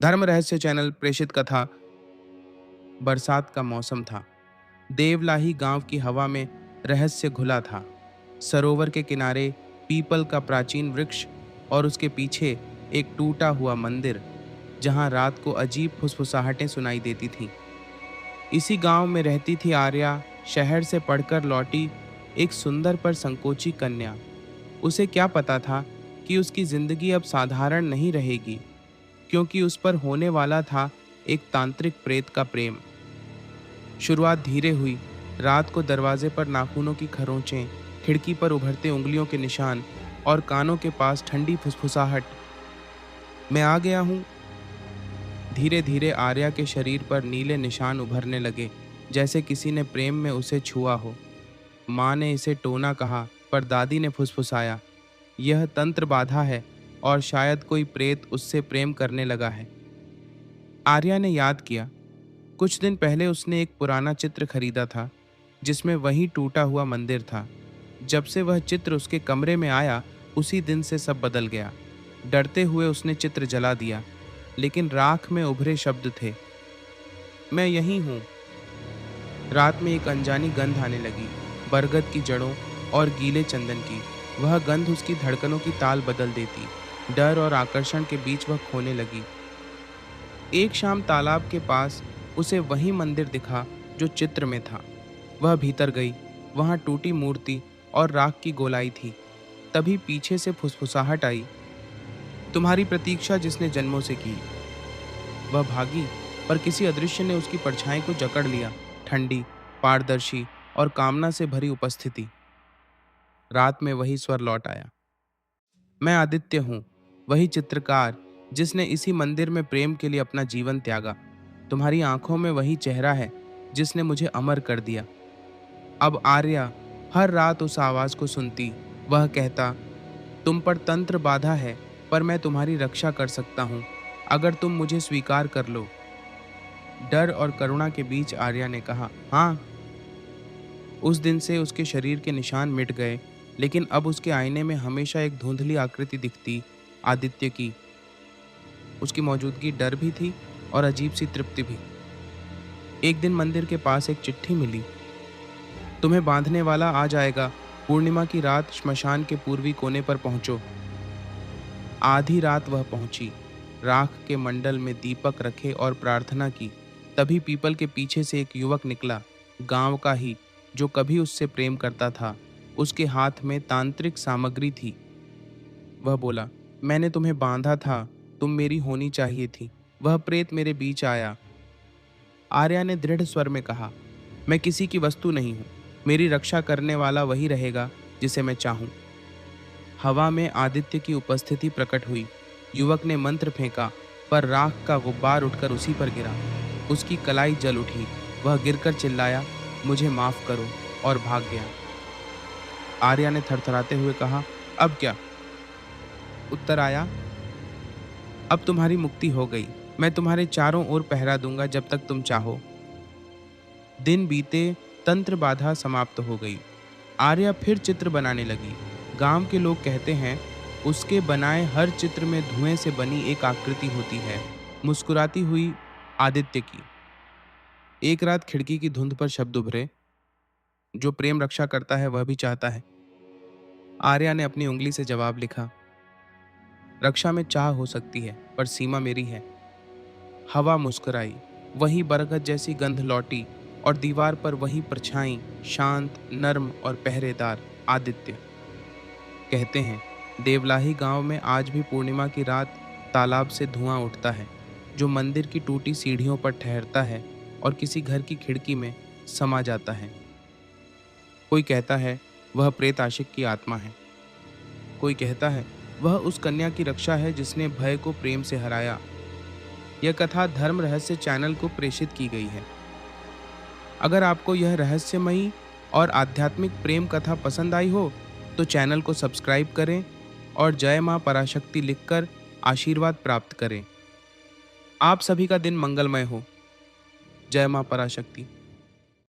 धर्म रहस्य चैनल प्रेषित कथा। बरसात का मौसम था। देवलाही गांव की हवा में रहस्य घुला था। सरोवर के किनारे पीपल का प्राचीन वृक्ष और उसके पीछे एक टूटा हुआ मंदिर, जहां रात को अजीब फुसफुसाहटें सुनाई देती थीं। इसी गांव में रहती थी आर्या, शहर से पढ़कर लौटी एक सुंदर पर संकोची कन्या। उसे क्या पता था कि उसकी जिंदगी अब साधारण नहीं रहेगी, क्योंकि उस पर होने वाला था एक तांत्रिक प्रेत का प्रेम। शुरुआत धीरे हुई। रात को दरवाजे पर नाखूनों की खरोंचें, खिड़की पर उभरते उंगलियों के निशान और कानों के पास ठंडी फुसफुसाहट। मैं आ गया हूँ। धीरे धीरे आर्या के शरीर पर नीले निशान उभरने लगे, जैसे किसी ने प्रेम में उसे छुआ हो। माँ ने इसे टोना कहा, पर दादी ने फुसफुसाया, यह तंत्र बाधा है और शायद कोई प्रेत उससे प्रेम करने लगा है। आर्या ने याद किया, कुछ दिन पहले उसने एक पुराना चित्र खरीदा था, जिसमें वही टूटा हुआ मंदिर था। जब से वह चित्र उसके कमरे में आया, उसी दिन से सब बदल गया। डरते हुए उसने चित्र जला दिया, लेकिन राख में उभरे शब्द थे, मैं यहीं हूँ। रात में एक अनजानी गंध आने लगी, बरगद की जड़ों और गीले चंदन की। वह गंध उसकी धड़कनों की ताल बदल देती। डर और आकर्षण के बीच वह खोने लगी। एक शाम तालाब के पास उसे वही मंदिर दिखा जो चित्र में था। वह भीतर गई। वहां टूटी मूर्ति और राख की गोलाई थी। तभी पीछे से फुसफुसाहट आई, तुम्हारी प्रतीक्षा जिसने जन्मों से की। वह भागी, पर किसी अदृश्य ने उसकी परछाई को जकड़ लिया। ठंडी, पारदर्शी और कामना से भरी उपस्थिति। रात में वही स्वर लौट आया, मैं आदित्य हूँ, वही चित्रकार जिसने इसी मंदिर में प्रेम के लिए अपना जीवन त्यागा। तुम्हारी आंखों में वही चेहरा है जिसने मुझे अमर कर दिया। अब आर्या हर रात उस आवाज को सुनती। वह कहता, तुम पर तंत्र बाधा है, पर मैं तुम्हारी रक्षा कर सकता हूँ, अगर तुम मुझे स्वीकार कर लो। डर और करुणा के बीच आर्या ने कहा, हाँ। उस दिन से उसके शरीर के निशान मिट गए, लेकिन अब उसके आईने में हमेशा एक धुंधली आकृति दिखती, आदित्य की। उसकी मौजूदगी डर भी थी और अजीब सी तृप्ति भी। एक दिन मंदिर के पास एक चिट्ठी मिली, तुम्हें बांधने वाला आ जाएगा। पूर्णिमा की रात श्मशान के पूर्वी कोने पर पहुंचो। आधी रात वह पहुंची। राख के मंडल में दीपक रखे और प्रार्थना की। तभी पीपल के पीछे से एक युवक निकला, गांव का ही, जो कभी उससे प्रेम करता था। उसके हाथ में तांत्रिक सामग्री थी। वह बोला, मैंने तुम्हें बांधा था, तुम मेरी होनी चाहिए थी। वह प्रेत मेरे बीच आया। आर्या ने दृढ़ स्वर में कहा, मैं किसी की वस्तु नहीं हूं। मेरी रक्षा करने वाला वही रहेगा जिसे मैं चाहूं। हवा में आदित्य की उपस्थिति प्रकट हुई। युवक ने मंत्र फेंका, पर राख का गुब्बार उठकर उसी पर गिरा। उसकी कलाई जल उठी। वह गिरकर चिल्लाया, मुझे माफ करो, और भाग गया। आर्या ने थरथराते हुए कहा, अब क्या? उत्तर आया, अब तुम्हारी मुक्ति हो गई। मैं तुम्हारे चारों ओर पहरा दूंगा जब तक तुम चाहो। दिन बीते, तंत्र बाधा समाप्त हो गई। आर्या फिर चित्र बनाने लगी। गांव के लोग कहते हैं, उसके बनाए हर चित्र में धुएं से बनी एक आकृति होती है, मुस्कुराती हुई, आदित्य की। एक रात खिड़की की धुंध पर शब्द उभरे, जो प्रेम रक्षा करता है वह भी चाहता है। आर्या ने अपनी उंगली से जवाब लिखा, रक्षा में चाह हो सकती है, पर सीमा मेरी है। हवा मुस्कुराई, वही बरगद जैसी गंध लौटी, और दीवार पर वही परछाई, शांत, नर्म और पहरेदार, आदित्य। कहते हैं, देवलाही गांव में आज भी पूर्णिमा की रात तालाब से धुआं उठता है, जो मंदिर की टूटी सीढ़ियों पर ठहरता है और किसी घर की खिड़की में समा जाता है। कोई कहता है वह प्रेत आशिक की आत्मा है। कोई कहता है वह उस कन्या की रक्षा है जिसने भय को प्रेम से हराया। यह कथा धर्म रहस्य चैनल को प्रेषित की गई है। अगर आपको यह रहस्यमयी और आध्यात्मिक प्रेम कथा पसंद आई हो, तो चैनल को सब्सक्राइब करें और जय मां पराशक्ति लिखकर आशीर्वाद प्राप्त करें। आप सभी का दिन मंगलमय हो। जय मां पराशक्ति।